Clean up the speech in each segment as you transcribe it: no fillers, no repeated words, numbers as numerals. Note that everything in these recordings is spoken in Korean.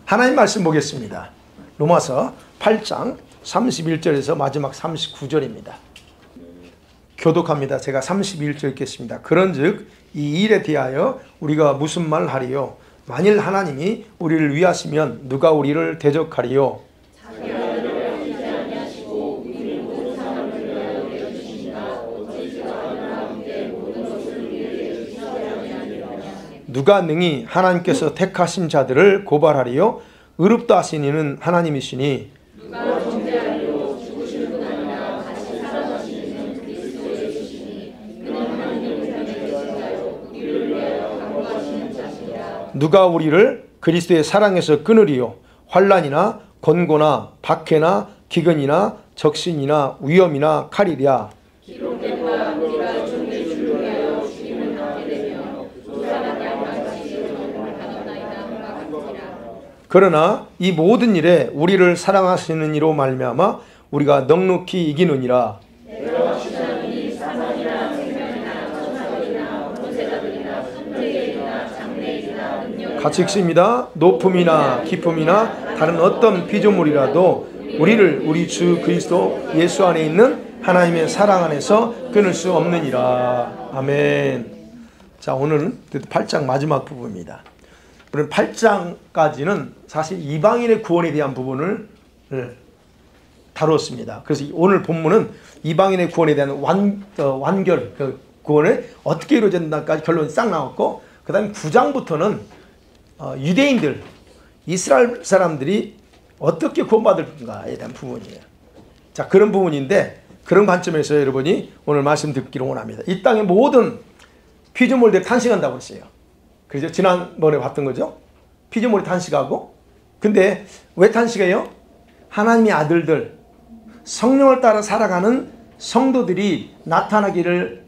하나님 말씀 보겠습니다. 로마서 8장 31절에서 마지막 39절입니다. 교독합니다. 제가 31절 읽겠습니다. 그런즉 이 일에 대하여 우리가 무슨 말 하리요? 만일 하나님이 우리를 위하시면 누가 우리를 대적하리요? 누가 능히 하나님께서 택하신 자들을 고발하리요? 의롭다 하신 이는 하나님이시니 누가 정죄하리요? 죽으신 분 아니라 다시 살아나신 이는 그리스도 예수시니 그는 하나님의 편에 계신 자요 우리를 위하여 간구하시는 자시니라. 누가 우리를 그리스도의 사랑에서 끊으리요? 환난이나 권고나 박해나 기근이나 적신이나 위험이나 칼이랴. 기록된 바 우리가 주님의 주를 위하여 죽임을 당하게 되며 조사한 양같이 조롱을 받았나이다 함과 같으니라. 그러나 이 모든 일에 우리를 사랑하시는 이로 말미암아 우리가 넉넉히 이기느니라. 내가 주장이 사망이나 생명이나 천사들이나 권세자들이나 천대계이나 장래이나 능력 같이 읽습니다. 높음이나 깊음이나 다른 어떤 피조물이라도 우리를 우리 주 그리스도 예수 안에 있는 하나님의 사랑 안에서 끊을 수 없느니라. 아멘. 자, 오늘은 8장 마지막 부분입니다. 우리는 8장까지는 사실 이방인의 구원에 대한 부분을 다뤘습니다. 그래서 오늘 본문은 이방인의 구원에 대한 완결, 그 구원을 어떻게 이루어진다까지 결론이 싹 나왔고, 그 다음에 9장부터는 유대인들, 이스라엘 사람들이 어떻게 구원받을 건가에 대한 부분이에요. 자, 그런 부분인데 그런 관점에서 여러분이 오늘 말씀 듣기를 원합니다. 이 땅의 모든 피조물들이 탄식한다고 했어요. 그래서 지난번에 봤던 거죠. 피조물이 탄식하고, 근데 왜 탄식해요? 하나님의 아들들, 성령을 따라 살아가는 성도들이 나타나기를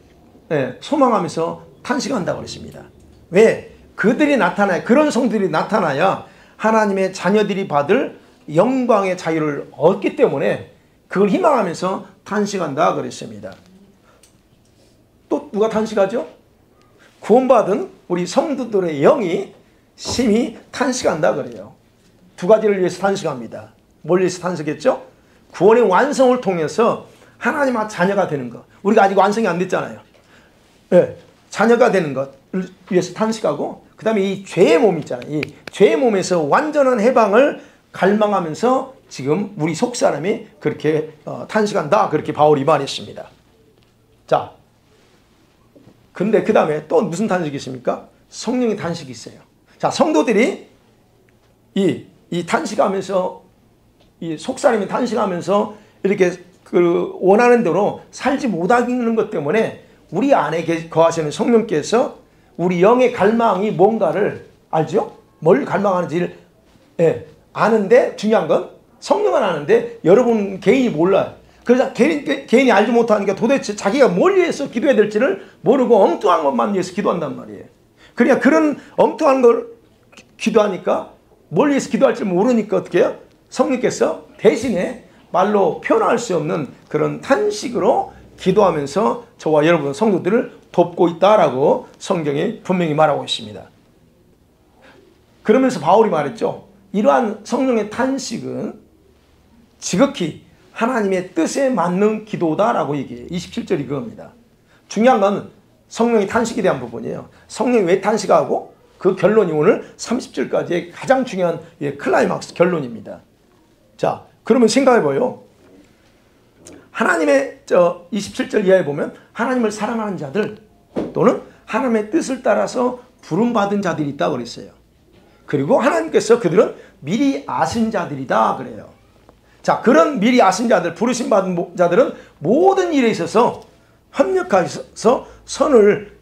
소망하면서 탄식한다고 했습니다. 왜? 그들이 나타나야, 그런 성도들이 나타나야 하나님의 자녀들이 받을 영광의 자유를 얻기 때문에 그걸 희망하면서 탄식한다 그랬습니다. 또 누가 탄식하죠? 구원받은 우리 성도들의 영이 심히 탄식한다 그래요. 두 가지를 위해서 탄식합니다. 뭘 위해서 탄식했죠? 구원의 완성을 통해서 하나님의 자녀가 되는 것. 우리가 아직 완성이 안 됐잖아요. 네, 자녀가 되는 것을 위해서 탄식하고, 그 다음에 이 죄의 몸 있잖아요. 이 죄의 몸에서 완전한 해방을 갈망하면서 지금 우리 속사람이 그렇게 탄식한다, 그렇게 바울이 말했습니다. 자, 근데 그 다음에 또 무슨 탄식이 있습니까? 성령의 탄식이 있어요. 자, 성도들이 이 탄식하면서, 이 속사람이 탄식하면서 이렇게 그 원하는 대로 살지 못하는 것 때문에 우리 안에 거하시는 성령께서 우리 영의 갈망이 뭔가를 알죠? 뭘 갈망하는지를 아는데, 중요한 건 성령은 아는데 여러분 개인이 몰라요. 그래서 개인이 알지 못하니까 도대체 자기가 뭘 위해서 기도해야 될지를 모르고 엉뚱한 것만 위해서 기도한단 말이에요. 그러니까 그런 엉뚱한 걸 기도하니까 뭘 위해서 기도할지 모르니까 어떻게 해요? 성령께서 대신에 말로 표현할 수 없는 그런 탄식으로 기도하면서 저와 여러분 성도들을 돕고 있다라고 성경이 분명히 말하고 있습니다. 그러면서 바울이 말했죠. 이러한 성령의 탄식은 지극히 하나님의 뜻에 맞는 기도다라고 얘기해요. 27절이 그겁니다. 중요한 건 성령의 탄식에 대한 부분이에요. 성령이 왜 탄식하고, 그 결론이 오늘 30절까지의 가장 중요한 클라이막스 결론입니다. 자, 그러면 생각해봐요. 하나님의 27절 이하에 보면 하나님을 사랑하는 자들 또는 하나님의 뜻을 따라서 부름받은 자들이 있다고 그랬어요. 그리고 하나님께서 그들은 미리 아신 자들이다 그래요. 자, 그런 미리 아신 자들, 부르심 받은 자들은 모든 일에 있어서 협력하셔서 선을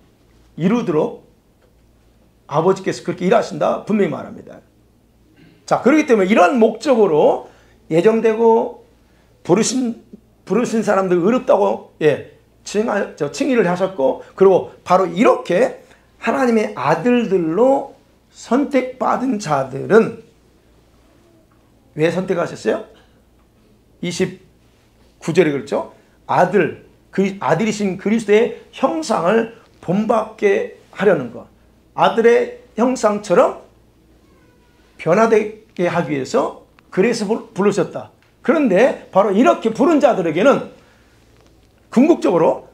이루도록 아버지께서 그렇게 일하신다 분명히 말합니다. 자, 그렇기 때문에 이런 목적으로 예정되고 부르신 사람들 의롭다고 칭의를 하셨고, 그리고 바로 이렇게 하나님의 아들들로 선택받은 자들은 왜 선택하셨어요? 29절에 그렇죠. 아들이신 그리스도의 형상을 본받게 하려는 것. 아들의 형상처럼 변화되게 하기 위해서 그래서 부르셨다. 그런데 바로 이렇게 부른 자들에게는 궁극적으로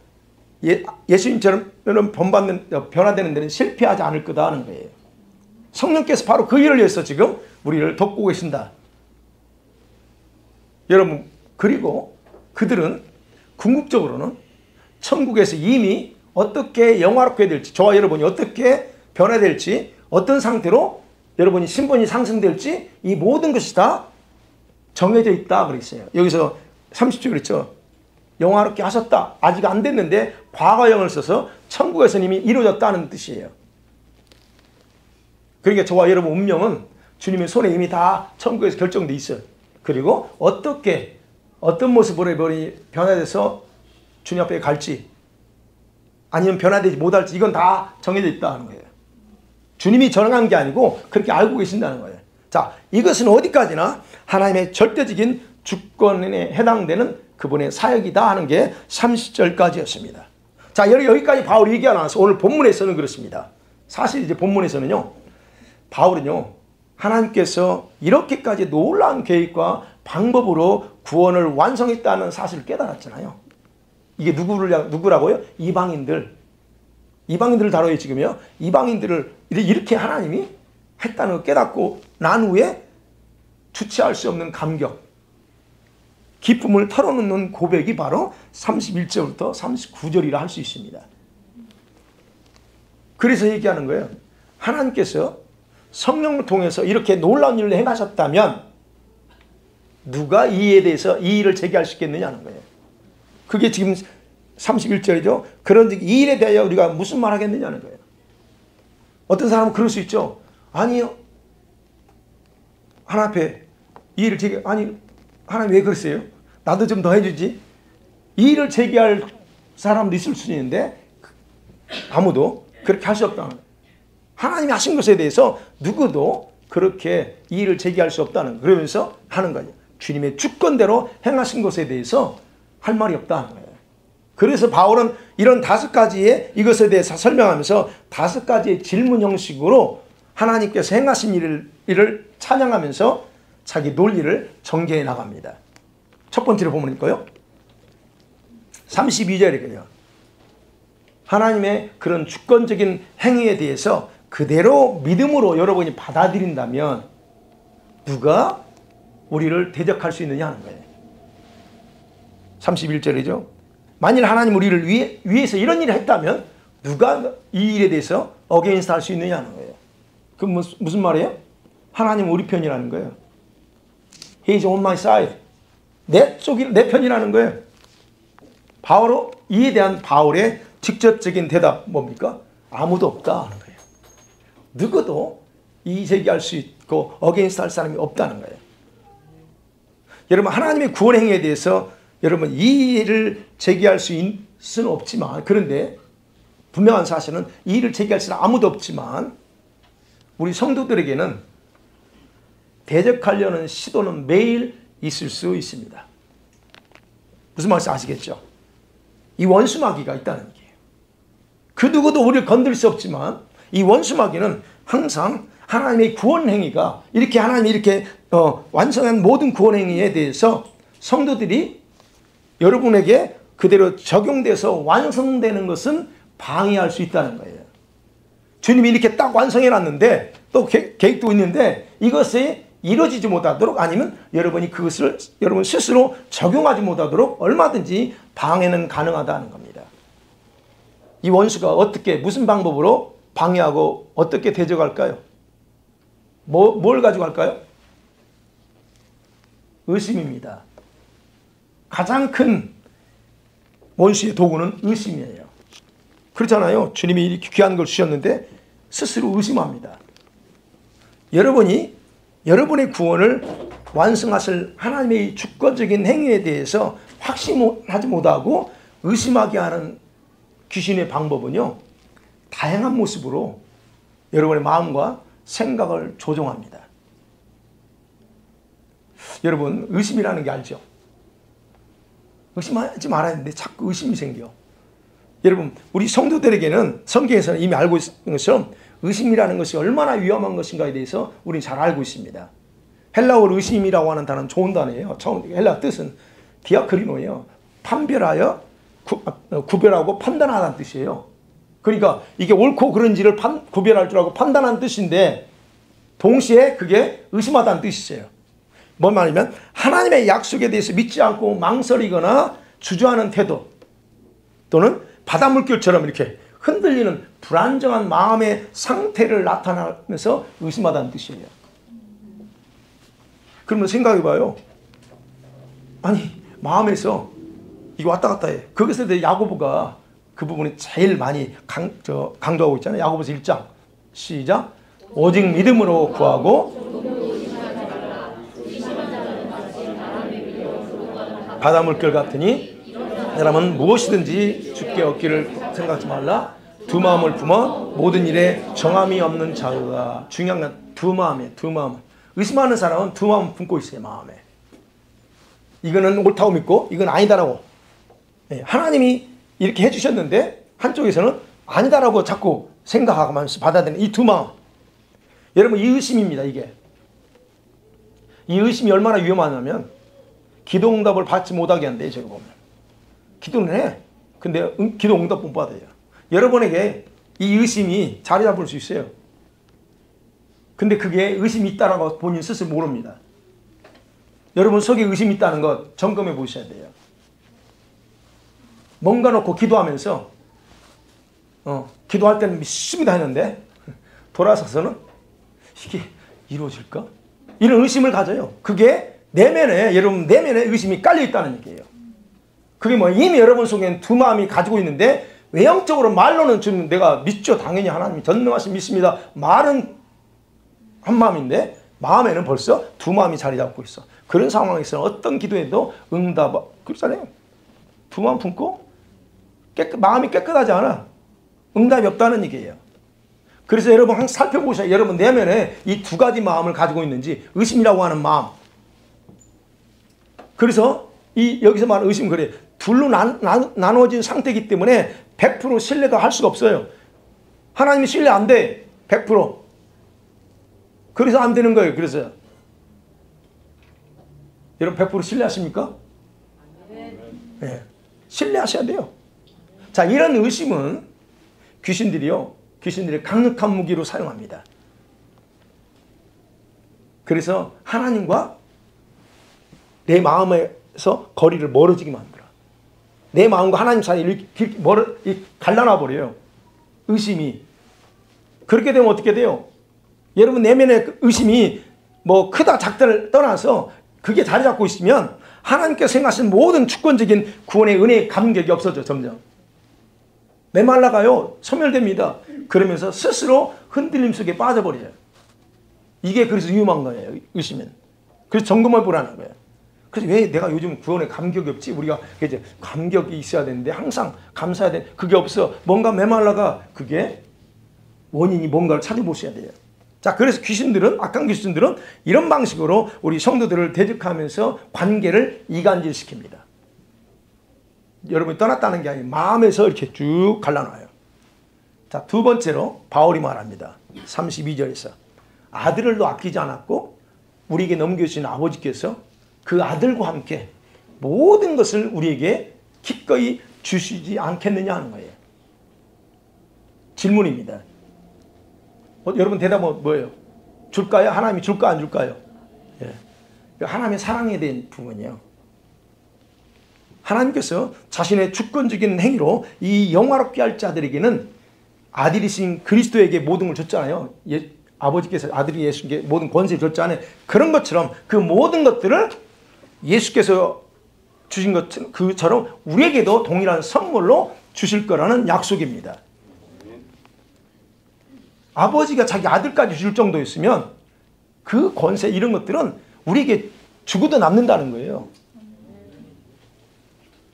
예수님처럼 본받는 변화되는 데는 실패하지 않을 거다 하는 거예요. 성령께서 바로 그 일을 위해서 지금 우리를 돕고 계신다. 여러분, 그리고 그들은 궁극적으로는 천국에서 이미 어떻게 영화롭게 될지, 저와 여러분이 어떻게 변화될지, 어떤 상태로 여러분이 신분이 상승될지 이 모든 것이 다 정해져 있다 그랬어요. 여기서 30절 그랬죠. 영화롭게 하셨다. 아직 안 됐는데 과거형을 써서 천국에서 이미 이루어졌다는 뜻이에요. 그러니까 저와 여러분 운명은 주님의 손에 이미 다 천국에서 결정돼 있어요. 그리고 어떤 모습으로 변화돼서 주님 앞에 갈지 아니면 변화되지 못할지 이건 다 정해져 있다는 거예요. 주님이 정한 게 아니고 그렇게 알고 계신다는 거예요. 자, 이것은 어디까지나 하나님의 절대적인 주권에 해당되는 그분의 사역이다 하는 게 30절까지였습니다. 자, 여기까지 바울이 얘기가 나와서 오늘 본문에서는 그렇습니다. 사실 이제 본문에서는요, 바울은요, 하나님께서 이렇게까지 놀라운 계획과 방법으로 구원을 완성했다는 사실을 깨달았잖아요. 이게 누구라고요? 이방인들을 다뤄요, 지금요. 이방인들을 이렇게 하나님이 했다는 걸 깨닫고 난 후에 주체할 수 없는 감격, 기쁨을 털어놓는 고백이 바로 31절부터 39절이라 할 수 있습니다. 그래서 얘기하는 거예요. 하나님께서 성령을 통해서 이렇게 놀라운 일을 행하셨다면 누가 이 일을 제기할 수 있겠느냐는 거예요. 그게 지금 31절이죠. 그런즉 이 일에 대하여 우리가 무슨 말 하겠느냐는 거예요. 어떤 사람은 그럴 수 있죠. 아니요. 하나님 앞에 이 일을 아니, 하나님 왜 그러세요? 나도 좀 더 해주지. 이 일을 제기할 사람도 있을 수 있는데 아무도 그렇게 할 수 없다는 거예요. 하나님이 하신 것에 대해서 누구도 그렇게 이 일을 제기할 수 없다는 거예요. 그러면서 하는 거예요. 주님의 주권대로 행하신 것에 대해서 할 말이 없다는 거예요. 그래서 바울은 이런 5가지의 이것에 대해서 설명하면서 5가지의 질문 형식으로 하나님께서 행하신 일을 찬양하면서 자기 논리를 전개해 나갑니다. 첫 번째로 보면요, 32절이거든요. 하나님의 그런 주권적인 행위에 대해서 그대로 믿음으로 여러분이 받아들인다면 누가 우리를 대적할 수 있느냐 하는 거예요. 31절이죠. 만일 하나님 우리를 위해서 이런 일을 했다면 누가 이 일에 대해서 어게인스트 할 수 있느냐 하는 거예요. 그럼 무슨 말이에요? 하나님 우리 편이라는 거예요. He is on my side. 내 편이라는 거예요. 바로 이에 대한 바울의 직접적인 대답 뭡니까? 아무도 없다 하는 거예요. 누구도 이의 제기할 수 있고 어게인스트 할 사람이 없다는 거예요. 여러분, 하나님의 구원 행위에 대해서 여러분 이의를 제기할 수는 없지만, 그런데 분명한 사실은 이의를 제기할 수는 아무도 없지만 우리 성도들에게는 대적하려는 시도는 매일 있을 수 있습니다. 무슨 말인지 아시겠죠? 이 원수마귀가 있다는 얘기예요. 그 누구도 우리를 건들 수 없지만 이 원수마귀는 항상 하나님의 구원 행위가 이렇게 하나님이 이렇게 완성한 모든 구원 행위에 대해서 성도들이 여러분에게 그대로 적용돼서 완성되는 것은 방해할 수 있다는 거예요. 주님이 이렇게 딱 완성해 놨는데 또 계획도 있는데 이것이 이루어지지 못하도록, 아니면 여러분이 그것을 여러분 스스로 적용하지 못하도록 얼마든지 방해는 가능하다는 겁니다. 이 원수가 어떻게, 무슨 방법으로 방해하고 어떻게 대적할까요? 뭘 가지고 할까요? 의심입니다. 가장 큰 원수의 도구는 의심이에요. 그렇잖아요. 주님이 이렇게 귀한 걸 주셨는데 스스로 의심합니다. 여러분이 여러분의 구원을 완성하실 하나님의 주권적인 행위에 대해서 확신하지 못하고 의심하게 하는 귀신의 방법은요, 다양한 모습으로 여러분의 마음과 생각을 조종합니다. 여러분, 의심이라는 게 알죠? 의심하지 말아야 되는데 자꾸 의심이 생겨. 여러분, 우리 성도들에게는 성경에서는 이미 알고 있는 것처럼 의심이라는 것이 얼마나 위험한 것인가에 대해서 우리는 잘 알고 있습니다. 헬라어로 의심이라고 하는 단어는 좋은 단어예요. 처음 헬라 뜻은 디아크리노예요. 판별하여 구별하고 판단하다는 뜻이에요. 그러니까 이게 옳고 그른지를 구별할 줄 알고 판단하는 뜻인데 동시에 그게 의심하다는 뜻이에요. 뭔 말이냐면 하나님의 약속에 대해서 믿지 않고 망설이거나 주저하는 태도 또는 바다 물결처럼 이렇게 흔들리는 불안정한 마음의 상태를 나타나면서 의심하다는 뜻이에요. 그러면 생각해봐요. 아니 마음에서 이거 왔다 갔다 해. 거기서 야고보가 그 부분이 제일 많이 강조하고 있잖아요. 야고보서 1장 시작. 오직 믿음으로 구하고 바다 물결 같으니 사람은 무엇이든지 주께 얻기를 생각하지 말라. 두 마음을 품어 모든 일에 정함이 없는 자가. 중요한 건 두 마음이에요. 두 마음. 의심하는 사람은 두 마음 품고 있어요. 마음에. 이거는 옳다고 믿고 이건 아니다라고. 하나님이 이렇게 해주셨는데 한쪽에서는 아니다라고 자꾸 생각하면서 받아들이는 이 두 마음. 여러분 이 의심입니다. 이게. 이 의심이 얼마나 위험하냐면 기도 응답을 받지 못하게 한대요. 제가 보면. 기도는 해. 근데 기도 응답 못 받아요. 여러분에게 이 의심이 자리 잡을 수 있어요. 근데 그게 의심이 있다라고 본인 스스로 모릅니다. 여러분 속에 의심이 있다는 것 점검해 보셔야 돼요. 뭔가 놓고 기도하면서 기도할 때는 믿습니다 했는데 돌아서서는 이게 이루어질까? 이런 의심을 가져요. 그게 내면에 여러분 내면에 의심이 깔려 있다는 얘기예요. 그게 뭐 이미 여러분 속에는 두 마음이 가지고 있는데 외형적으로 말로는 지금 내가 믿죠. 당연히 하나님이 전능하신 믿습니다. 말은 한 마음인데 마음에는 벌써 두 마음이 자리 잡고 있어. 그런 상황에서는 어떤 기도에도 응답 그렇잖아요. 두 마음 품고 마음이 깨끗하지 않아. 응답이 없다는 얘기예요. 그래서 여러분 항상 살펴보셔야 여러분 내면에 이 두 가지 마음을 가지고 있는지 의심이라고 하는 마음. 그래서 여기서 말하는 의심은 그래. 둘로 나누어진 상태이기 때문에 100% 신뢰가 할 수가 없어요. 하나님이 신뢰 안 돼. 100%. 그래서 안 되는 거예요. 그래서 여러분 100% 신뢰하십니까? 네. 신뢰하셔야 돼요. 자, 이런 의심은 귀신들이 강력한 무기로 사용합니다. 그래서 하나님과 내 마음에서 거리를 멀어지게 만들어. 내 마음과 하나님 사이를 갈라놔 버려요. 의심이. 그렇게 되면 어떻게 돼요? 여러분 내면의 의심이 뭐 크다 작다를 떠나서 그게 자리 잡고 있으면 하나님께서 생각하신 모든 주권적인 구원의 은혜의 감격이 없어져. 점점 메말라가요. 소멸됩니다. 그러면서 스스로 흔들림 속에 빠져버려요. 이게 그래서 위험한 거예요. 의심은. 그래서 점검을 보라는 거예요. 그래서 왜 내가 요즘 구원에 감격이 없지? 우리가 이제 감격이 있어야 되는데 항상 감사해야 돼. 그게 없어. 뭔가 메말라가 그게 원인이 뭔가를 찾아보셔야 돼요. 자, 그래서 악한 귀신들은 이런 방식으로 우리 성도들을 대적하면서 관계를 이간질시킵니다. 여러분이 떠났다는 게 아니고 마음에서 이렇게 쭉 갈라놔요. 자, 두 번째로 바울이 말합니다. 32절에서 아들을 더 아끼지 않았고 우리에게 넘겨주신 아버지께서 그 아들과 함께 모든 것을 우리에게 기꺼이 주시지 않겠느냐 하는 거예요. 질문입니다. 여러분 대답은 뭐예요? 줄까요? 하나님이 줄까 안 줄까요? 예. 하나님의 사랑에 대한 부분이요. 하나님께서 자신의 주권적인 행위로 이 영화롭게 할 자들에게는 아들이신 그리스도에게 모든 걸 줬잖아요. 아버지께서 아들이 예수께 모든 권세를 줬잖아요. 그런 것처럼 그 모든 것들을 예수께서 주신 것처럼 우리에게도 동일한 선물로 주실 거라는 약속입니다. 아버지가 자기 아들까지 줄 정도였으면 그 권세 이런 것들은 우리에게 주고도 남는다는 거예요.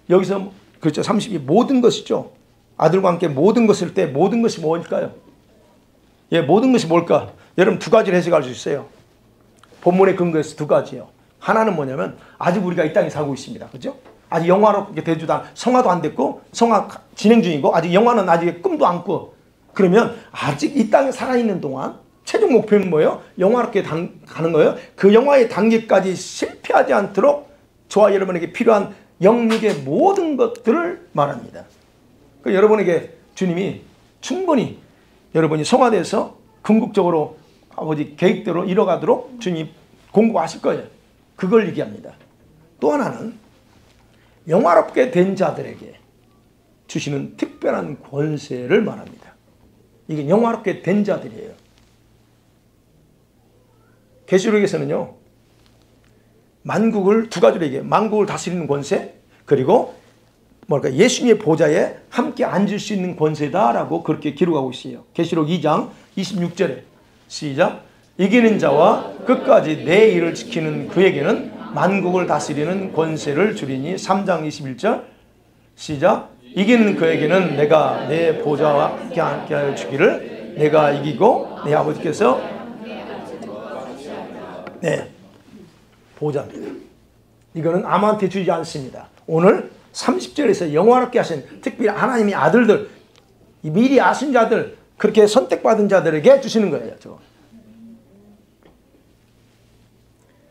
여기서 그렇죠. 32 모든 것이죠. 아들과 함께 모든 것일 때 모든 것이 뭘까요? 예, 모든 것이 뭘까? 여러분 두 가지를 해석할 수 있어요. 본문의 근거에서 두 가지예요. 하나는 뭐냐면 아직 우리가 이 땅에 살고 있습니다. 그렇죠? 아직 영화롭게 되지도 않, 성화도 안 됐고 성화 진행 중이고 아직 영화는 아직 꿈도 안 꿔. 그러면 아직 이 땅에 살아있는 동안 최종 목표는 뭐예요? 영화롭게 가는 거예요. 그 영화의 단계까지 실패하지 않도록 저와 여러분에게 필요한 영육의 모든 것들을 말합니다. 그 여러분에게 주님이 충분히 여러분이 성화돼서 궁극적으로 아버지 계획대로 이뤄가도록 주님이 공급하실 거예요. 그걸 얘기합니다. 또 하나는 영화롭게 된 자들에게 주시는 특별한 권세를 말합니다. 이게 영화롭게 된 자들이에요. 계시록에서는요, 만국을 두 가지로 얘기해요. 만국을 다스리는 권세, 그리고 예수님의 보좌에 함께 앉을 수 있는 권세다라고 그렇게 기록하고 있어요. 계시록 2장 26절에 시작. 이기는 자와 끝까지 내 일을 지키는 그에게는 만국을 다스리는 권세를 주리니. 3장 21절 시작. 이기는 그에게는 내가 내 보좌와 함께 하여 주기를. 내가 이기고 내 아버지께서 보좌입니다. 이거는 아무한테 주지 않습니다. 오늘 30절에서 영화롭게 하신 특별히 하나님의 아들들, 미리 아신 자들, 그렇게 선택받은 자들에게 주시는 거예요.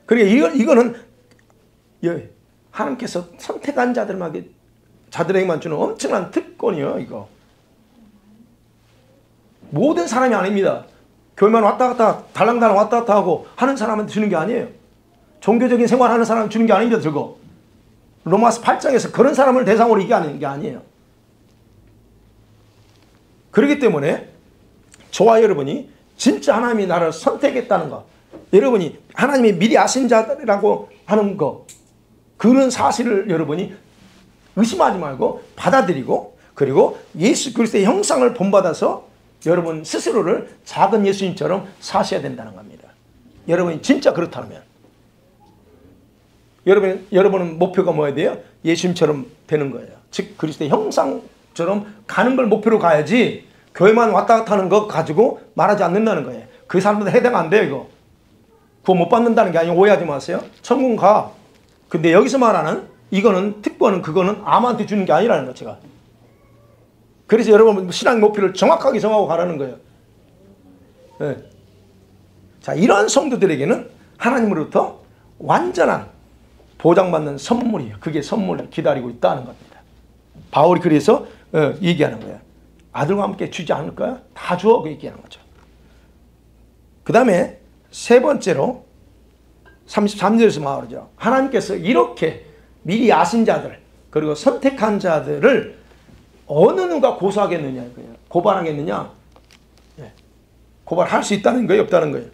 그러니까 이거는 하나님께서 선택한 자들에게만 주는 엄청난 특권이에요. 이거 모든 사람이 아닙니다. 교회만 왔다 갔다 달랑달랑 왔다 갔다 하고 하는 사람한테 주는 게 아니에요. 종교적인 생활하는 사람한테 주는 게 아닙니다. 저거 로마서 8장에서 그런 사람을 대상으로 얘기하는 게 아니에요. 그렇기 때문에 저와 여러분이 진짜 하나님이 나를 선택했다는 거, 여러분이 하나님이 미리 아신 자들이라고 하는 거, 그런 사실을 여러분이 의심하지 말고 받아들이고, 그리고 예수 그리스도의 형상을 본받아서 여러분 스스로를 작은 예수님처럼 사셔야 된다는 겁니다. 여러분이 진짜 그렇다면 여러분은 목표가 뭐야 돼요? 예수님처럼 되는 거예요. 즉 그리스도의 형상처럼 가는 걸 목표로 가야지, 교회만 왔다 갔다 하는 거 가지고 말하지 않는다는 거예요. 그 사람들 해당 안 돼요. 이거 구원 못 받는다는 게 아니고 오해하지 마세요. 천국 가. 근데 여기서 말하는 이거는 특권은, 그거는 아무한테 주는 게 아니라는 거 제가. 그래서 여러분 신앙 목표를 정확하게 정하고 가라는 거예요. 네. 자, 이런 성도들에게는 하나님으로부터 완전한 보장받는 선물이에요. 그게 선물을 기다리고 있다는 겁니다. 바울이 그래서 얘기하는 거예요. 아들과 함께 주지 않을까요? 다 줘. 그 얘기하는 거죠. 그 다음에 세 번째로 33절에서 말하죠. 하나님께서 이렇게 미리 아신 자들, 그리고 선택한 자들을 어느 누가 고소하겠느냐 이거예요. 고발하겠느냐? 고발할 수 있다는 거예요? 없다는 거예요?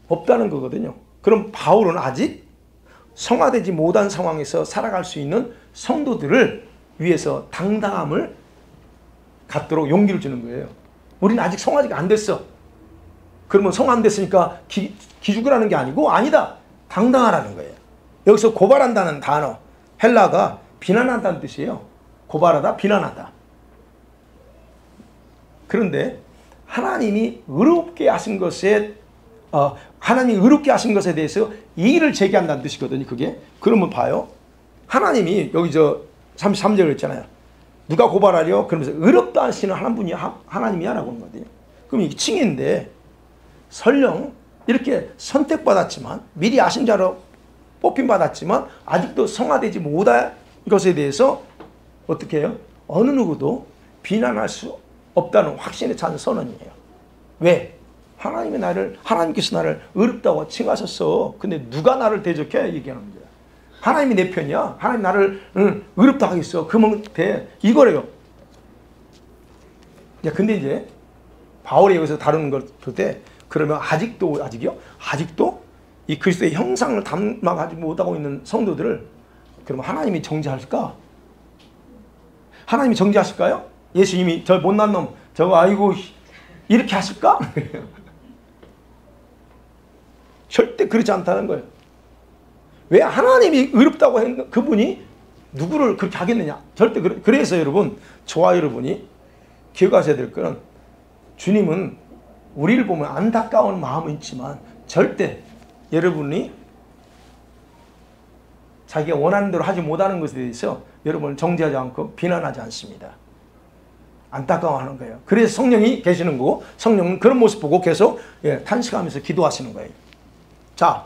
없다는 거거든요. 그럼 바울은 아직 성화되지 못한 상황에서 살아갈 수 있는 성도들을 위해서 당당함을 갖도록 용기를 주는 거예요. 우리는 아직 성화가 안 됐어. 그러면 성화 안 됐으니까 기죽으라는 게 아니고, 아니다. 당당하라는 거예요. 여기서 고발한다는 단어, 헬라가 비난한다는 뜻이에요. 고발하다, 비난하다. 그런데 하나님이 의롭게 하신 것에 하나님이 의롭게 하신 것에 대해서 이의를 제기한다는 뜻이거든요. 그게. 그러면 봐요. 하나님이 여기 33절을 했잖아요. 누가 고발하려? 그러면서 의롭다 하시는 하나님이 하나님이야 라고 하는 거거든요. 그럼 이게 칭인데, 설령 이렇게 선택받았지만, 미리 아신 자로 뽑힘받았지만 아직도 성화되지 못한 것에 대해서 어떻게 해요? 어느 누구도 비난할 수 없다는 확신에 찬 선언이에요. 왜? 하나님께서 나를 의롭다고 칭하셨어. 근데 누가 나를 대적해? 얘기하는 거예요. 하나님이 내 편이야. 하나님 나를 의롭다 하겠어. 그러면 돼. 이거래요. 근데 이제 바울이 여기서 다루는 걸 볼 때, 그러면 아직이요? 아직도 이 그리스도의 형상을 담아가지 못하고 있는 성도들을 그러면 하나님이 정죄하실까? 하나님이 정죄하실까요? 예수님이 저 못난 놈 저거 아이고 이렇게 하실까? 절대 그렇지 않다는 거예요. 왜? 하나님이 의롭다고 했는 그분이 누구를 그렇게 하겠느냐? 절대 그래서 여러분, 저와 여러분이 기억하셔야 될 거는, 주님은 우리를 보면 안타까운 마음은 있지만 절대 여러분이 자기가 원하는 대로 하지 못하는 것에 대해서 여러분을 정죄하지 않고 비난하지 않습니다. 안타까워하는 거예요. 그래서 성령이 계시는 거고 성령은 그런 모습 보고 계속 탄식하면서 기도하시는 거예요. 자,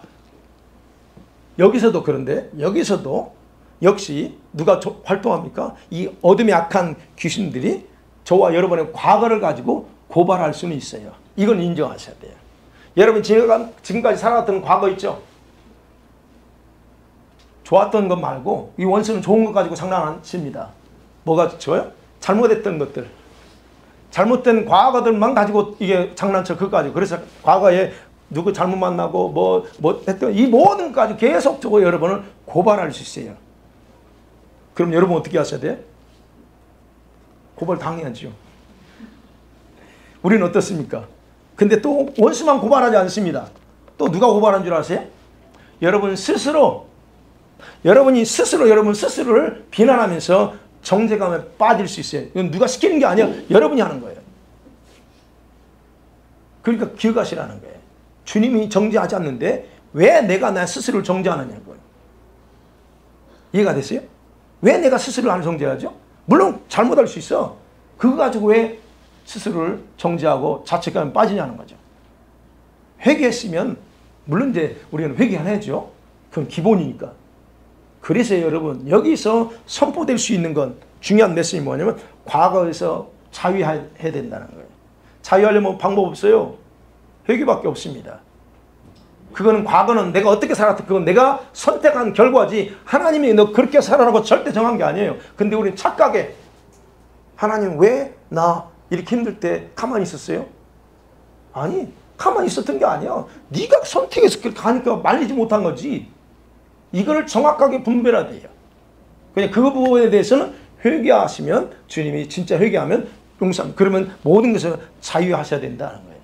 여기서도 그런데 여기서도 역시 누가 활동합니까? 이 어둠의 악한 귀신들이 저와 여러분의 과거를 가지고 고발할 수는 있어요. 이건 인정하셔야 돼요. 여러분 지금까지 살아왔던 과거 있죠? 좋았던 것 말고 이 원수는 좋은 것 가지고 장난하십니다. 뭐가 좋아요? 잘못했던 것들. 잘못된 과거들만 가지고 이게 장난쳐 그거 가지고. 그래서 과거에 누구 잘못 만나고 뭐 했던 이 모든 것 가지고 계속적으로 여러분을 고발할 수 있어요. 그럼 여러분 어떻게 하셔야 돼요? 고발 당해야죠. 우리는 어떻습니까? 근데 또 원수만 고발하지 않습니다. 또 누가 고발한 줄 아세요? 여러분이 스스로를 비난하면서 정죄감에 빠질 수 있어요. 이건 누가 시키는 게 아니야. 여러분이 하는 거예요. 그러니까 기억하시라는 거예요. 주님이 정죄하지 않는데 왜 내가 나 스스로를 정죄하느냐고요. 이해가 됐어요? 왜 내가 스스로를 안 정죄하죠? 물론 잘못할 수 있어. 그거 가지고 왜 스스로를 정죄하고 자책감에 빠지냐는 거죠. 회개했으면 물론 이제 우리는 회개 안 해야죠. 그건 기본이니까. 그래서 여러분 여기서 선포될 수 있는 건 중요한 메시지가 뭐냐면 과거에서 자유해야 된다는 거예요. 자유하려면 방법 없어요. 회개밖에 없습니다. 그거는 과거는 내가 어떻게 살았다 그건 내가 선택한 결과지 하나님이 너 그렇게 살아라고 절대 정한 게 아니에요. 근데 우리는 착각해. 하나님 왜 나 이렇게 힘들 때 가만히 있었어요? 아니 가만히 있었던 게 아니야. 네가 선택해서 그렇게 하니까 말리지 못한 거지. 이거를 정확하게 분별해야 돼요. 그냥 그 부분에 대해서는 회개하시면 주님이 진짜 회개하면 용서합니다. 그러면 모든 것을 자유하셔야 된다는 거예요.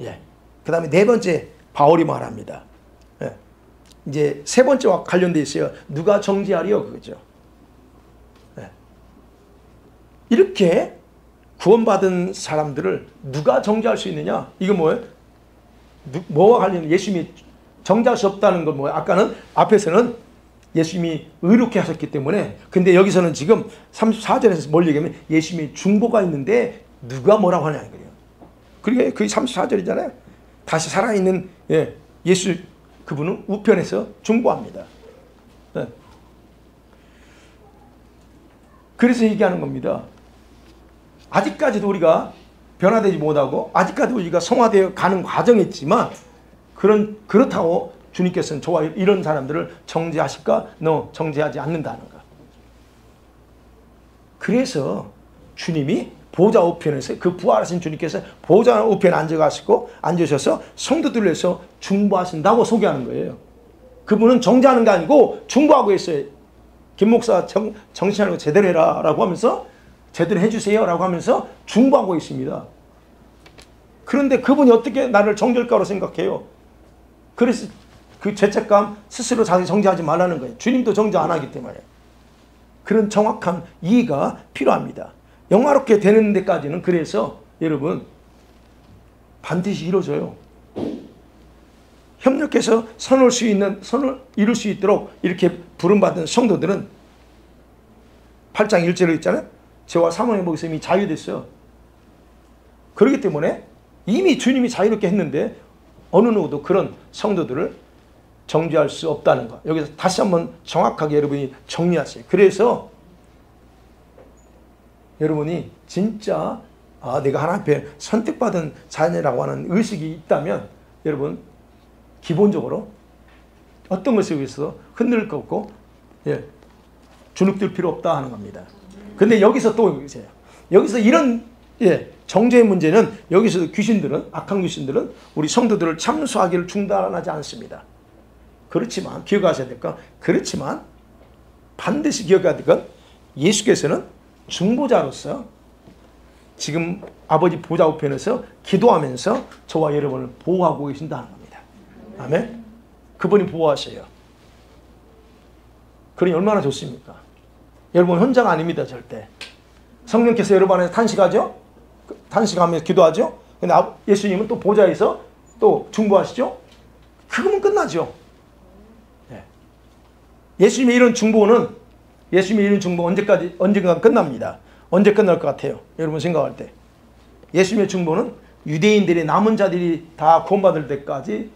예. 그 다음에 네 번째 바울이 말합니다. 예. 이제 세 번째와 관련되어 있어요. 누가 정죄하리요? 그거죠. 예. 이렇게 구원받은 사람들을 누가 정죄할 수 있느냐? 이거 뭐예요? 뭐와 관련 예수님이 정죄할 수 없다는 건 뭐예요? 아까는 앞에서는 예수님이 의롭게 하셨기 때문에 근데 여기서는 지금 34절에서 뭘 얘기하면 예수님이 중보가 있는데 누가 뭐라고 하냐는 거예요. 그게 34절이잖아요. 다시 살아있는 예수 그분은 우편에서 중보합니다. 네. 그래서 얘기하는 겁니다. 아직까지도 우리가 변화되지 못하고 아직까지도 우리가 성화되어 가는 과정이지만 그렇다고 주님께서는 저와 이런 사람들을 정죄하실까? No, 정죄하지 않는다는 거. 그래서 주님이 보좌 우편에서 그 부활하신 주님께서 보좌 우편에 앉으셔서 성도들을 위해서 중보하신다고 소개하는 거예요. 그분은 정죄하는 게 아니고 중보하고 있어요. 김 목사 정신하고 제대로 해라 라고 하면서 제대로 해주세요 라고 하면서 중보하고 있습니다. 그런데 그분이 어떻게 나를 정죄할까로 생각해요? 그래서 그 죄책감 스스로 자기 정죄하지 말라는 거예요. 주님도 정죄 안 하기 때문에. 그런 정확한 이해가 필요합니다. 영화롭게 되는 데까지는 그래서 여러분 반드시 이루어져요. 협력해서 선을 이룰 수 있도록 이렇게 부름받은 성도들은 8장 1절에 있잖아요. 저와 사모님 목에서 이미 자유됐어요. 그렇기 때문에 이미 주님이 자유롭게 했는데 어느 누구도 그런 성도들을 정죄할 수 없다는 것. 여기서 다시 한번 정확하게 여러분이 정리하세요. 그래서 여러분이 진짜 내가 하나님 앞에 선택받은 자녀라고 하는 의식이 있다면 여러분 기본적으로 어떤 것에 의해서 흔들릴 거 없고 주눅들 필요 없다 하는 겁니다. 근데 여기서 또 여기서 이런 정죄의 문제는 여기서 귀신들은 악한 귀신들은 우리 성도들을 참수하기를 중단하지 않습니다. 그렇지만 기억하셔야 될 건 그렇지만 반드시 기억해야 될 건 예수께서는 중보자로서 지금 아버지 보좌 우편에서 기도하면서 저와 여러분을 보호하고 계신다는 겁니다. 아멘. 그분이 보호하셔요. 그러니 얼마나 좋습니까? 여러분 혼자가 아닙니다. 절대. 성령께서 여러분 안에서 탄식하죠? 탄식하면서 기도하죠? 근데 예수님은 또 보좌에서 또 중보하시죠? 그거면 끝나죠. 예수님의 이런 중보는 언젠가 끝납니다. 언제 끝날 것 같아요? 여러분 생각할 때. 예수님의 중보는 유대인들의 남은 자들이 다 구원받을 때까지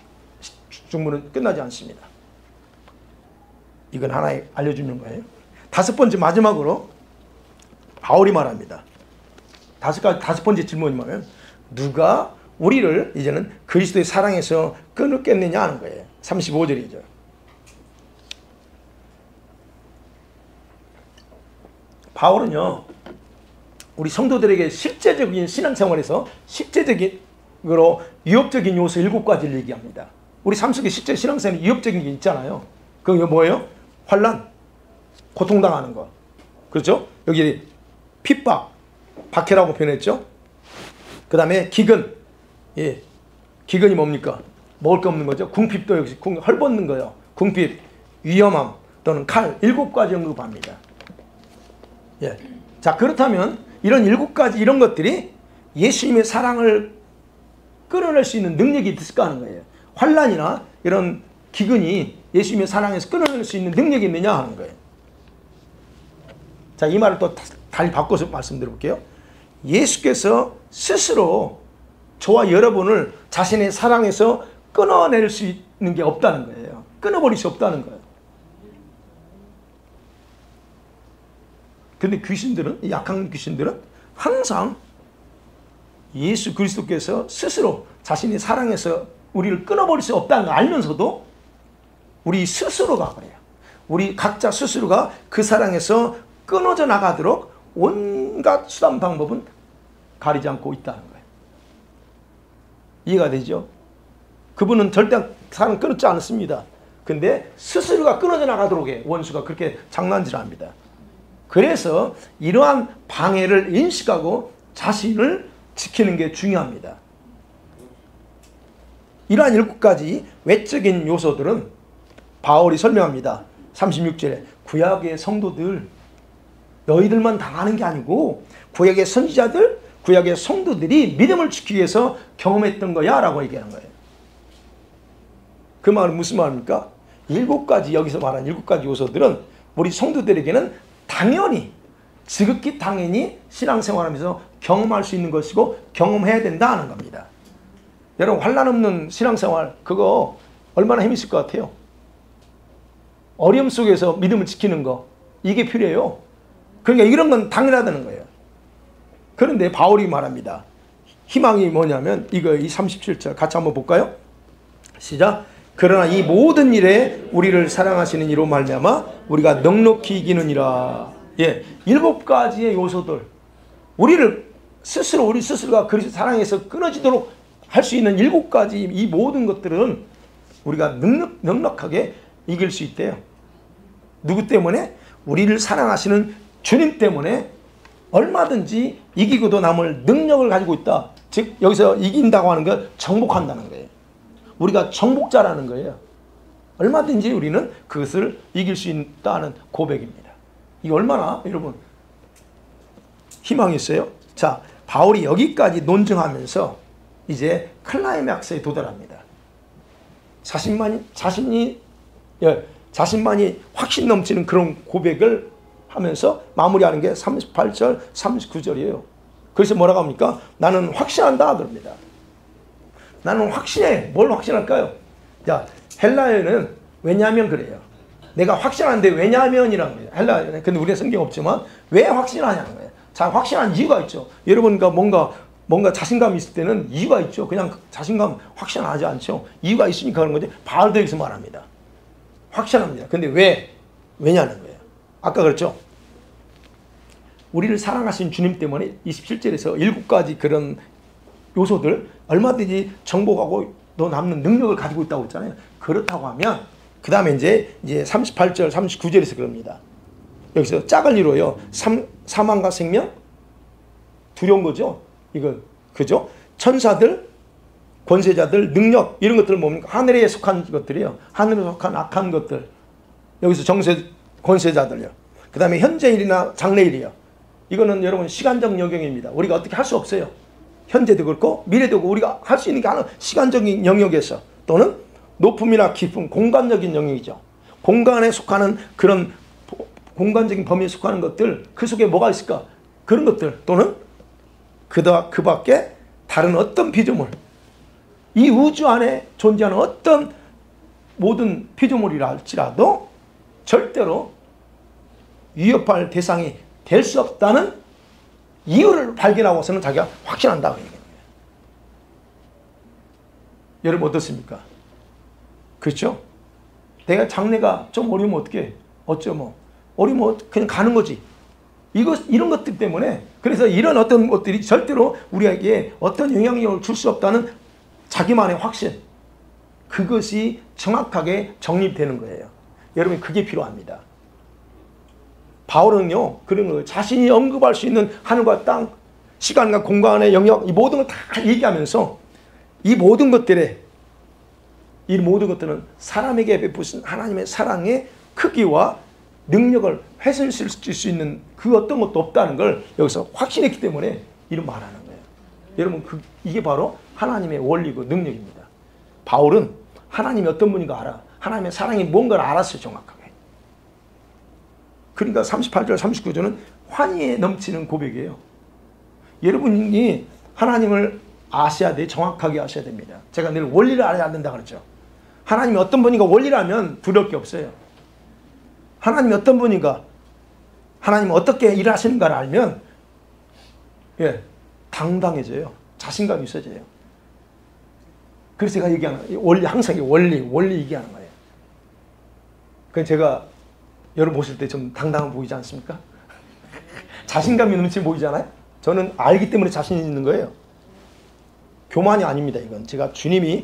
중보는 끝나지 않습니다. 이건 하나의 알려주는 거예요. 다섯 번째 마지막으로 바울이 말합니다. 다섯 번째 질문이 뭐냐면 누가 우리를 이제는 그리스도의 사랑에서 끊겠느냐 하는 거예요. 35절이죠. 바울은요, 우리 성도들에게 실제적인 신앙생활에서 실제적으로 유업적인 요소 7가지를 얘기합니다. 우리 삶 속에 실제 신앙생활에 유업적인 게 있잖아요. 그게 뭐예요? 환난, 고통당하는 거. 그렇죠? 여기 핍박, 박해라고 표현했죠? 그 다음에 기근. 예. 기근이 뭡니까? 먹을 게 없는 거죠. 궁핍도 역시 헐벗는 거예요. 궁핍, 위험함 또는 칼 7가지 언급합니다. 예. 자, 그렇다면 이런 7가지 이런 것들이 예수님의 사랑을 끌어낼 수 있는 능력이 있을까 하는 거예요. 환난이나 이런 기근이 예수님의 사랑에서 끌어낼 수 있는 능력이 있느냐 하는 거예요. 자, 이 말을 또 달리 바꿔서 말씀드려볼게요. 예수께서 스스로 저와 여러분을 자신의 사랑에서 끊어낼 수 있는 게 없다는 거예요. 끊어버릴 수 없다는 거예요. 근데 귀신들은, 약한 귀신들은 항상 예수 그리스도께서 스스로 자신의 사랑에서 우리를 끊어버릴 수 없다는 걸 알면서도 우리 스스로가 그래요. 우리 각자 스스로가 그 사랑에서 끊어져 나가도록 온갖 수단 방법은 가리지 않고 있다는 거예요. 이해가 되죠? 그분은 절대 사랑 끊었지 않습니다. 근데 스스로가 끊어져 나가도록 해. 원수가 그렇게 장난질합니다. 그래서 이러한 방해를 인식하고 자신을 지키는 게 중요합니다. 이러한 7가지 외적인 요소들은 바울이 설명합니다. 36절에 구약의 성도들, 너희들만 당하는 게 아니고 구약의 선지자들, 구약의 성도들이 믿음을 지키기 위해서 경험했던 거야 라고 얘기하는 거예요. 그 말은 무슨 말입니까? 7가지, 여기서 말한 7가지 요소들은 우리 성도들에게는 당연히 지극히 당연히 신앙생활하면서 경험할 수 있는 것이고 경험해야 된다는 겁니다. 여러분 환난 없는 신앙생활 그거 얼마나 힘있을 것 같아요? 어려움 속에서 믿음을 지키는 거 이게 필요해요. 그러니까 이런 건 당연하다는 거예요. 그런데 바울이 말합니다. 희망이 뭐냐면 이거 이 37절 같이 한번 볼까요? 시작. 그러나 이 모든 일에 우리를 사랑하시는 이로 말미암아 우리가 넉넉히 이기느니라. 예, 7가지의 요소들 우리 스스로가 그리스도 사랑에서 끊어지도록 할 수 있는 7가지 이 모든 것들은 우리가 넉넉하게 이길 수 있대요. 누구 때문에? 우리를 사랑하시는 주님 때문에 얼마든지 이기고도 남을 능력을 가지고 있다. 즉 여기서 이긴다고 하는 건 정복한다는 거예요. 우리가 정복자라는 거예요. 얼마든지 우리는 그것을 이길 수 있다는 고백입니다. 이게 얼마나 여러분 희망이 있어요? 자, 바울이 여기까지 논증하면서 이제 클라이맥스에 도달합니다. 자신만이 확신 넘치는 그런 고백을 하면서 마무리하는 게 38절, 39절이에요. 그래서 뭐라고 합니까? 나는 확신한다 그럽니다. 나는 확신해. 뭘 확신할까요? 자, 헬라어는 왜냐하면 그래요. 내가 확신하는데 왜냐하면이라는 거예요. 헬라어는. 근데 우리는 성경 없지만 왜 확신하냐는 거예요. 자, 확신한 이유가 있죠. 여러분과 뭔가 자신감이 있을 때는 이유가 있죠. 그냥 자신감 확신하지 않죠. 이유가 있으니까 그런 거지. 바울도 여기서 말합니다. 확신합니다. 근데 왜냐는 거예요. 아까 그랬죠. 우리를 사랑하신 주님 때문에 27절에서 7가지 그런 요소들 얼마든지 정복하고 또 남는 능력을 가지고 있다고 했잖아요. 그렇다고 하면 그 다음에 이제 38절 39절에서 그럽니다. 여기서 짝을 이루어요. 사망과 생명 두려운 거죠. 이건 그죠? 천사들 권세자들 능력 이런 것들 뭡니까? 하늘에 속한 것들이요. 하늘에 속한 악한 것들. 여기서 권세자들요. 그 다음에 현재일이나 장래일이요. 이거는 여러분 시간적 영역입니다. 우리가 어떻게 할 수 없어요. 현재도 그렇고 미래도 그렇고 우리가 할 수 있는 게 하나 시간적인 영역에서 또는 높음이나 깊음 공간적인 영역이죠. 공간에 속하는 그런 공간적인 범위에 속하는 것들 그 속에 뭐가 있을까? 그런 것들 또는 그 밖에 다른 어떤 피조물, 이 우주 안에 존재하는 어떤 모든 피조물이라 할지라도 절대로 위협할 대상이 될 수 없다는 이유를 발견하고서는 자기가 확신한다고 얘기해요. 여러분 어떻습니까? 그렇죠? 내가 장래가 좀 어려우면 어떻게? 어쩌 뭐 어려우면 그냥 가는 거지. 이런 것들 때문에 그래서 이런 어떤 것들이 절대로 우리에게 어떤 영향력을 줄 수 없다는 자기만의 확신, 그것이 정확하게 정립되는 거예요. 여러분 그게 필요합니다. 바울은요 그런 거 자신이 언급할 수 있는 하늘과 땅, 시간과 공간의 영역, 이 모든 걸 다 얘기하면서 이 모든 것들은 사람에게 베푸신 하나님의 사랑의 크기와 능력을 훼손시킬 수 있는 그 어떤 것도 없다는 걸 여기서 확신했기 때문에 이런 말하는 거예요. 여러분 이게 바로 하나님의 원리고 능력입니다. 바울은 하나님이 어떤 분인가 알아. 하나님의 사랑이 뭔가를 알았어요. 정확하게. 그러니까 38절 39절은 환희에 넘치는 고백이에요. 여러분이 하나님을 아셔야 돼. 정확하게 아셔야 됩니다. 제가 늘 원리를 알아야 된다 그랬죠. 하나님이 어떤 분인가 원리를 알면 두려울 게 없어요. 하나님이 어떤 분인가, 하나님이 어떻게 일하시는가를 알면 당당해져요. 자신감이 있어져요. 그래서 제가 얘기하는 원리, 항상 원리 얘기하는 거예요. 그래서 제가 여러분 보실 때 좀 당당해 보이지 않습니까? 자신감이 넘치게 보이잖아요. 저는 알기 때문에 자신 있는 거예요. 교만이 아닙니다. 이건 제가 주님에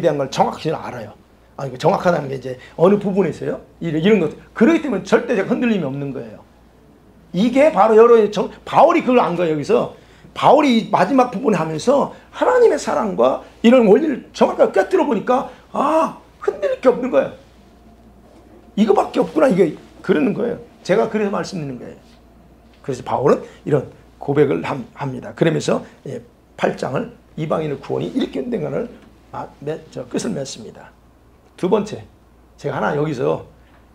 대한 걸 정확히 알아요. 아니, 정확하다는 게 이제 어느 부분에서요. 이런 것. 그렇기 때문에 절대 제가 흔들림이 없는 거예요. 이게 바로 바울이 그걸 안 거예요. 여기서 바울이 마지막 부분에 하면서 하나님의 사랑과 이런 원리를 정확하게 꿰뚫어 보니까 흔들릴 게 없는 거예요. 이거밖에 없구나. 이게 그러는 거예요. 제가 그래서 말씀드리는 거예요. 그래서 바울은 이런 고백을 합니다. 그러면서 8장을 이방인의 구원이 이렇게 된 것을 끝을 맺습니다. 두 번째, 제가 하나 여기서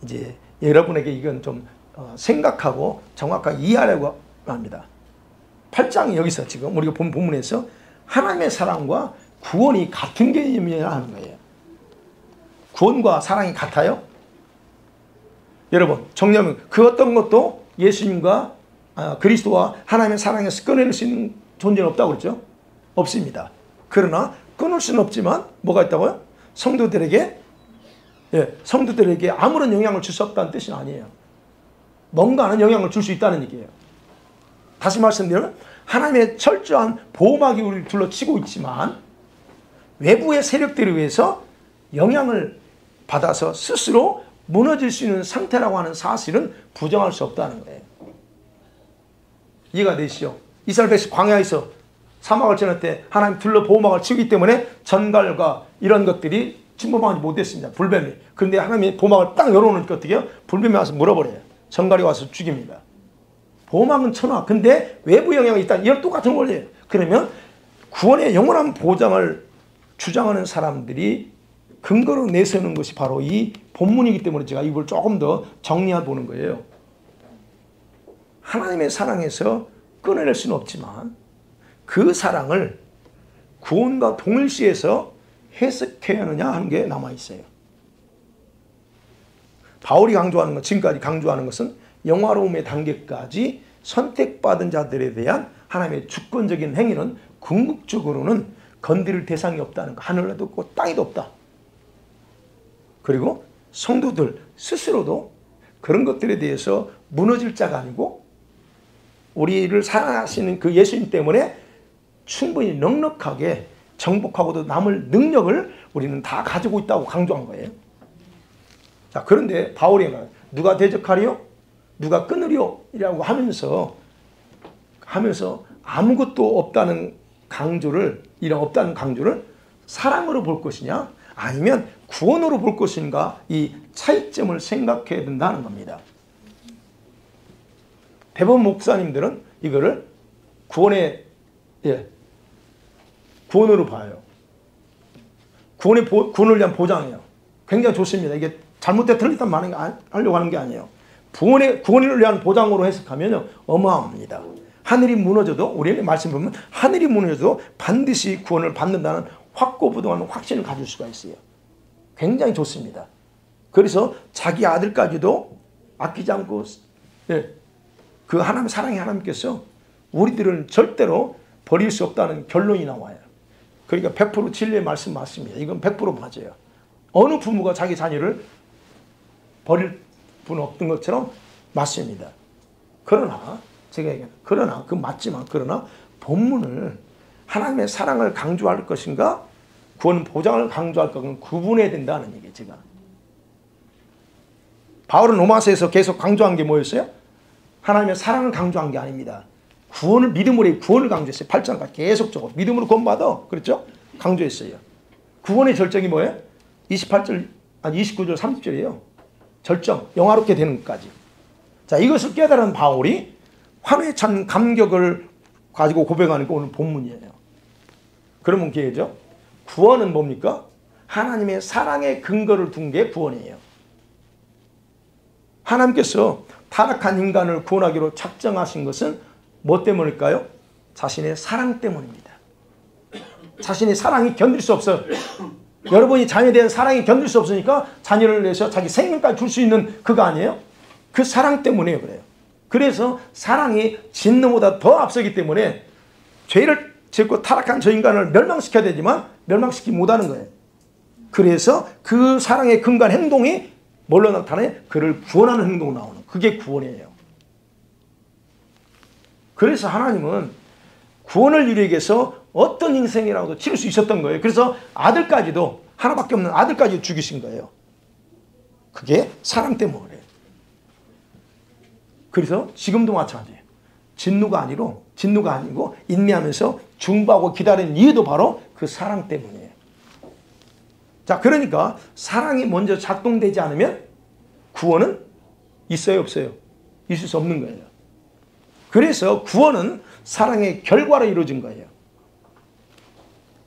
이제 여러분에게 이건 좀 생각하고 정확하게 이해하려고 합니다. 8장이 여기서 지금 우리가 본 본문에서 하나님의 사랑과 구원이 같은 개념이라 하는 거예요. 구원과 사랑이 같아요? 여러분 정리하면 그 어떤 것도 예수님과 그리스도와 하나님의 사랑에서 끊어낼 수 있는 존재는 없다고 그랬죠? 없습니다. 그러나 끊을 수는 없지만 뭐가 있다고요? 성도들에게 아무런 영향을 줄 수 없다는 뜻은 아니에요. 뭔가는 영향을 줄 수 있다는 얘기예요. 다시 말씀드리면 하나님의 철저한 보호막이 우리를 둘러치고 있지만 외부의 세력들에 의해서 영향을 받아서 스스로 무너질 수 있는 상태라고 하는 사실은 부정할 수 없다는 거예요. 이해가 되시죠? 이스라엘 백성 광야에서 사막을 지날 때 하나님 둘러 보호막을 치기 때문에 전갈과 이런 것들이 침범하지 못했습니다. 불뱀이. 그런데 하나님이 보호막을 딱 열어놓으니까 어떻게 해요? 불뱀이 와서 물어버려요. 전갈이 와서 죽입니다. 보호막은 쳐놔. 근데 외부 영향이 있다. 이런 똑같은 원리예요. 그러면 구원의 영원한 보장을 주장하는 사람들이 근거로 내세우는 것이 바로 이 본문이기 때문에 제가 이걸 조금 더 정리해 보는 거예요. 하나님의 사랑에서 끊어낼 수는 없지만 그 사랑을 구원과 동일시해서 해석해야 하느냐 하는 게 남아있어요. 바울이 강조하는 것, 지금까지 강조하는 것은 영화로움의 단계까지 선택받은 자들에 대한 하나님의 주권적인 행위는 궁극적으로는 건드릴 대상이 없다는 것. 하늘에도 없고 땅에도 없다. 그리고 성도들 스스로도 그런 것들에 대해서 무너질 자가 아니고 우리를 사랑하시는 그 예수님 때문에 충분히 넉넉하게 정복하고도 남을 능력을 우리는 다 가지고 있다고 강조한 거예요. 자, 그런데 바울이 누가 대적하리요? 누가 끊으리요? 이라고 하면서 아무것도 없다는 강조를 사랑으로 볼 것이냐 아니면 구원으로 볼 것인가 이 차이점을 생각해야 된다는 겁니다. 대부분 목사님들은 이거를 구원으로 봐요. 구원을 위한 보장이에요. 굉장히 좋습니다. 이게 잘못된 틀렸단 말은 하려고 하는 게 아니에요. 구원을 위한 보장으로 해석하면 어마어마합니다. 하늘이 무너져도, 우리의 말씀 보면 하늘이 무너져도 반드시 구원을 받는다는 확고부동한 확신을 가질 수가 있어요. 굉장히 좋습니다. 그래서 자기 아들까지도 아끼지 않고, 그 하나님, 사랑의 하나님께서 우리들은 절대로 버릴 수 없다는 결론이 나와요. 그러니까 100% 진리의 말씀 맞습니다. 이건 100% 맞아요. 어느 부모가 자기 자녀를 버릴 분 없던 것처럼 맞습니다. 그러나 제가 얘기하는, 그러나 그 맞지만, 그러나 본문을 하나님의 사랑을 강조할 것인가 구원 보장을 강조할 것은 구분해야 된다는 얘기예요. 제가 바울은 로마서에서 계속 강조한 게 뭐였어요? 하나님의 사랑을 강조한 게 아닙니다. 구원을, 믿음으로의 구원을 강조했어요. 8장까지 계속적으로 믿음으로 구원받아, 그렇죠? 강조했어요. 구원의 절정이 뭐예요? 29절 30절이에요. 절정, 영화롭게 되는 것까지. 자, 이것을 깨달은 바울이 환호에 찬 감격을 가지고 고백하는 게 오늘 본문이에요. 그러면 기회죠. 구원은 뭡니까? 하나님의 사랑의 근거를 둔 게 구원이에요. 하나님께서 타락한 인간을 구원하기로 작정하신 것은 뭐 때문일까요? 자신의 사랑 때문입니다. 자신의 사랑이 견딜 수 없어요. 여러분이 자녀에 대한 사랑이 견딜 수 없으니까 자녀를 위해서 자기 생명까지 줄 수 있는 그거 아니에요? 그 사랑 때문에 그래요. 그래서 사랑이 진노보다 더 앞서기 때문에 죄를 짓고 타락한 저 인간을 멸망시켜야 되지만 멸망시키지 못하는 거예요. 그래서 그 사랑의 근간 행동이 뭘로 나타나요? 그를 구원하는 행동으로 나오는, 그게 구원이에요. 그래서 하나님은 구원을 이루기 위해서 어떤 인생이라도 치를 수 있었던 거예요. 그래서 아들까지도, 하나밖에 없는 아들까지 죽이신 거예요. 그게 사랑 때문에 그래요. 그래서 지금도 마찬가지예요. 진노가 아니고 인내하면서 중보하고 기다리는 이유도 바로 그 사랑 때문이에요. 자, 그러니까 사랑이 먼저 작동되지 않으면 구원은 있어요, 없어요? 있을 수 없는 거예요. 그래서 구원은 사랑의 결과로 이루어진 거예요.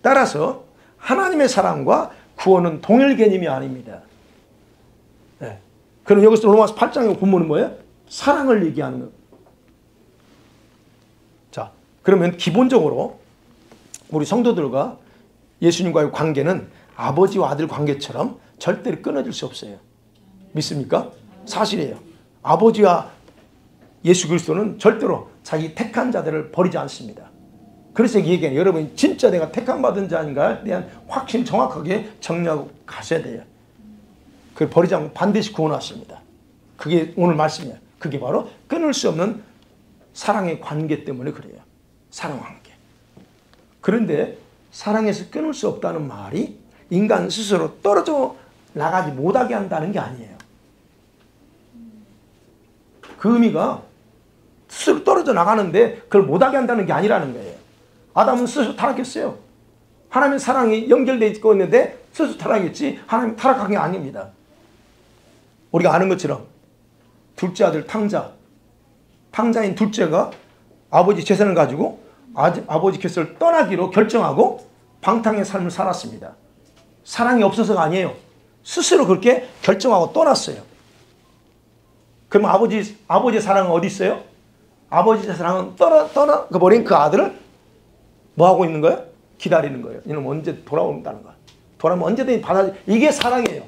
따라서 하나님의 사랑과 구원은 동일 개념이 아닙니다. 네. 그럼 여기서 로마서 8장의 본문은 뭐예요? 사랑을 얘기하는 거예요. 자, 그러면 기본적으로 우리 성도들과 예수님과의 관계는 아버지와 아들 관계처럼 절대로 끊어질 수 없어요. 믿습니까? 사실이에요. 아버지와 예수 그리스도는 절대로 자기 택한 자들을 버리지 않습니다. 그래서 얘기해요. 여러분 진짜 내가 택함 받은 자인가에 대한 확신 정확하게 정리하고 가셔야 돼요. 그걸 버리지 않고 반드시 구원하십니다. 그게 오늘 말씀이에요. 그게 바로 끊을 수 없는 사랑의 관계 때문에 그래요. 사랑 관계. 그런데 사랑에서 끊을 수 없다는 말이 인간 스스로 떨어져 나가지 못하게 한다는 게 아니에요. 그 의미가 스스로 떨어져 나가는데 그걸 못하게 한다는 게 아니라는 거예요. 아담은 스스로 타락했어요. 하나님의 사랑이 연결되어 있고 있는데 스스로 타락했지 하나님 타락한 게 아닙니다. 우리가 아는 것처럼 둘째 아들 탕자인 둘째가 아버지 재산을 가지고 아버지 곁을 떠나기로 결정하고 방탕의 삶을 살았습니다. 사랑이 없어서가 아니에요. 스스로 그렇게 결정하고 떠났어요. 그럼 아버지의 사랑은 어디 있어요? 아버지의 사랑은 떠나버린 그 아들을 뭐 하고 있는 거예요? 기다리는 거예요. 이놈 언제 돌아온다는 거야. 돌아오면 언제든지 이게 사랑이에요.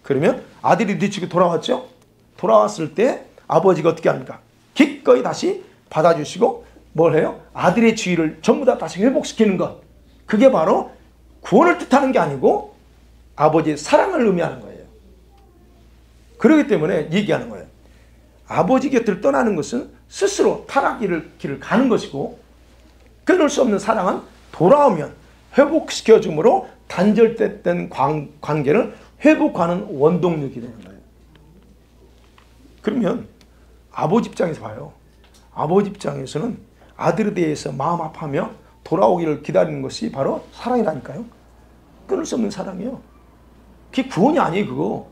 그러면 아들이 뒤치고 돌아왔죠? 돌아왔을 때 아버지가 어떻게 합니까? 기꺼이 다시 받아주시고 뭘 해요? 아들의 지위를 전부 다 다시 회복시키는 것. 그게 바로 구원을 뜻하는 게 아니고 아버지의 사랑을 의미하는 거예요. 그렇기 때문에 얘기하는 거예요. 아버지 곁을 떠나는 것은 스스로 타락의 길을 가는 것이고 끊을 수 없는 사랑은 돌아오면 회복시켜줌으로 단절됐던 관계를 회복하는 원동력이 되는 거예요. 그러면 아버지 입장에서 봐요. 아버지 입장에서는 아들에 대해서 마음 아파하며 돌아오기를 기다리는 것이 바로 사랑이라니까요. 끊을 수 없는 사랑이에요. 그게 구원이 아니에요, 그거.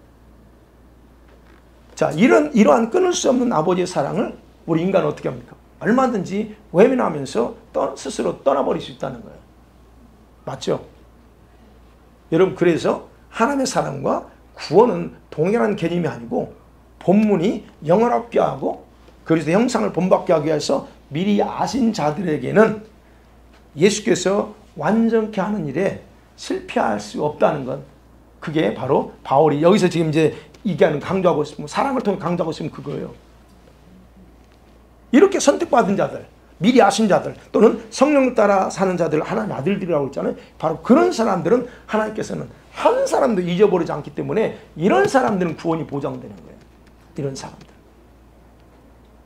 자, 이러한 끊을 수 없는 아버지의 사랑을 우리 인간은 어떻게 합니까? 얼마든지 외면하면서 스스로 떠나버릴 수 있다는 거예요. 맞죠? 여러분, 그래서 하나님의 사랑과 구원은 동일한 개념이 아니고 본문이 영원하게 하고 그래서 형상을 본받게 하기 위해서 미리 아신 자들에게는 예수께서 완전케 하는 일에 실패할 수 없다는 것, 그게 바로 바울이 여기서 지금 이제 얘기하는, 강조하고 있으면, 사랑을 통해 강조하고 있으면 그거예요. 이렇게 선택받은 자들, 미리 아신 자들, 또는 성령을 따라 사는 자들, 하나님의 아들들이라고 했잖아요. 바로 그런 사람들은 하나님께서는 한 사람도 잊어버리지 않기 때문에 이런 사람들은 구원이 보장되는 거예요. 이런 사람들.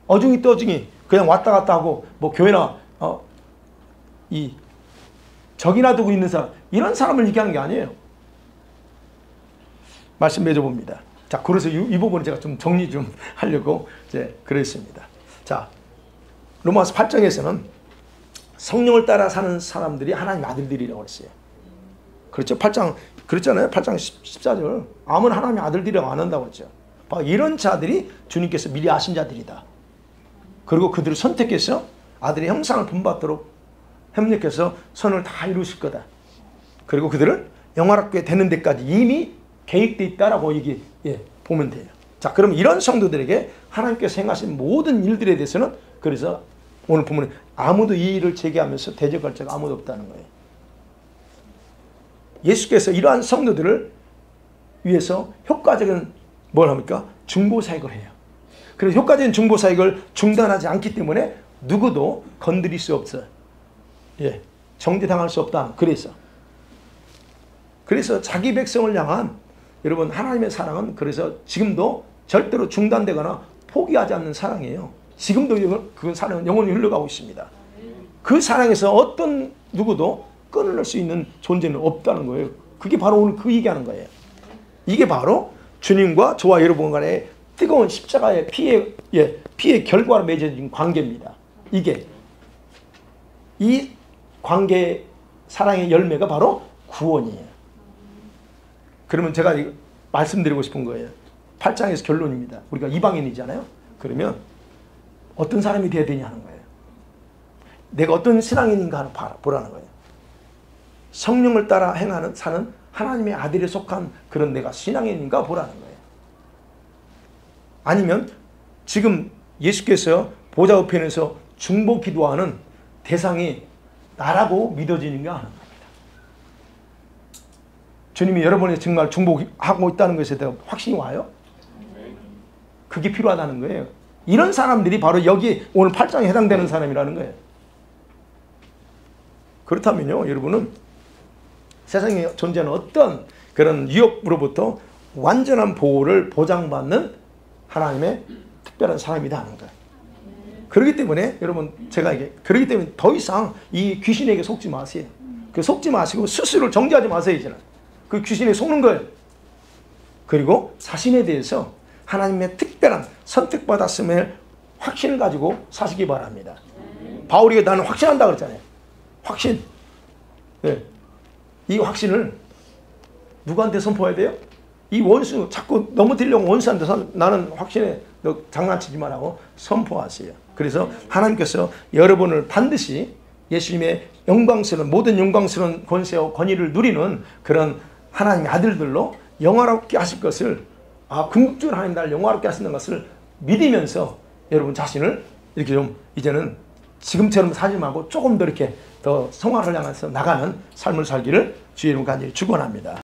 어중이 떠중이 그냥 왔다 갔다 하고 뭐 교회나 이 적이나 두고 있는 사람, 이런 사람을 얘기하는 게 아니에요. 말씀 맺어봅니다. 자, 그래서 이 부분을 제가 좀 정리 좀 하려고 이제 그랬습니다. 자, 로마서 8장에서는 성령을 따라 사는 사람들이 하나님의 아들들이라고 했어요. 그렇죠? 8장 그랬잖아요. 8장 14절. 아무나 하나님의 아들들이라고 안 한다고 했죠. 이런 자들이 주님께서 미리 아신 자들이다. 그리고 그들을 선택해서 아들의 형상을 본받도록 협력해서 선을 다 이루실 거다. 그리고 그들을 영화롭게 되는 데까지 이미 계획되어 있다라고 보면 돼요. 자, 그럼 이런 성도들에게 하나님께서 행하신 모든 일들에 대해서는, 그래서 오늘 보면 아무도 이 일을 제기하면서 대적할 자가 아무도 없다는 거예요. 예수께서 이러한 성도들을 위해서 효과적인 뭘 합니까? 중보사역을 해요. 그래서 효과적인 중보사역을 중단하지 않기 때문에 누구도 건드릴 수 없어요. 예, 정죄당할 수 없다. 그래서 자기 백성을 향한, 여러분, 하나님의 사랑은 그래서 지금도 절대로 중단되거나 포기하지 않는 사랑이에요. 지금도 그 사랑은 영원히 흘러가고 있습니다. 그 사랑에서 어떤 누구도 끊을 수 있는 존재는 없다는 거예요. 그게 바로 오늘 그 얘기하는 거예요. 이게 바로 주님과 저와 여러분 간의 뜨거운 십자가의 피의 결과로 맺어진 관계입니다. 이게 이 관계, 사랑의 열매가 바로 구원이에요. 그러면 제가 말씀드리고 싶은 거예요. 8장에서 결론입니다. 우리가 이방인이잖아요. 그러면 어떤 사람이 되어야 되냐는 거예요. 내가 어떤 신앙인인가 하는 보라는 거예요. 성령을 따라 사는 하나님의 아들에 속한 그런 내가 신앙인인가 보라는 거예요. 아니면 지금 예수께서 보좌 우편에서 중보 기도하는 대상이 나라고 믿어지는가 하는 겁니다. 주님이 여러분이 정말 중보하고 있다는 것에 대해 확신이 와요? 그게 필요하다는 거예요. 이런 사람들이 바로 여기 오늘 8장에 해당되는 사람이라는 거예요. 그렇다면요, 여러분은 세상에 존재하는 어떤 그런 위협으로부터 완전한 보호를 보장받는 하나님의 특별한 사람이다 하는 거예요. 그렇기 때문에 여러분, 그렇기 때문에 더 이상 이 귀신에게 속지 마세요. 속지 마시고 스스로를 정죄하지 마세요. 이제는 그 귀신에 속는 거예요. 그리고 자신에 대해서 하나님의 특별한 선택받았음을 확신을 가지고 사시기 바랍니다. 바울이 나는 확신한다 그랬잖아요. 확신. 네. 이 확신을 누구한테 선포해야 돼요? 이 원수 자꾸 넘어뜨리려고 원수한테 나는 확신해, 너 장난치지 말라고 선포하세요. 그래서 하나님께서 여러분을 반드시 예수님의 모든 영광스러운 권세와 권위를 누리는 그런 하나님의 아들들로 영화롭게 하실 것을, 궁극적으로 하나님 나를 영화롭게 하시는 것을 믿으면서 여러분 자신을 이렇게 좀 이제는 지금처럼 살지 말고 조금 더 이렇게 더 성화를 향해서 나가는 삶을 살기를 주의 이름으로 간절히 축원합니다.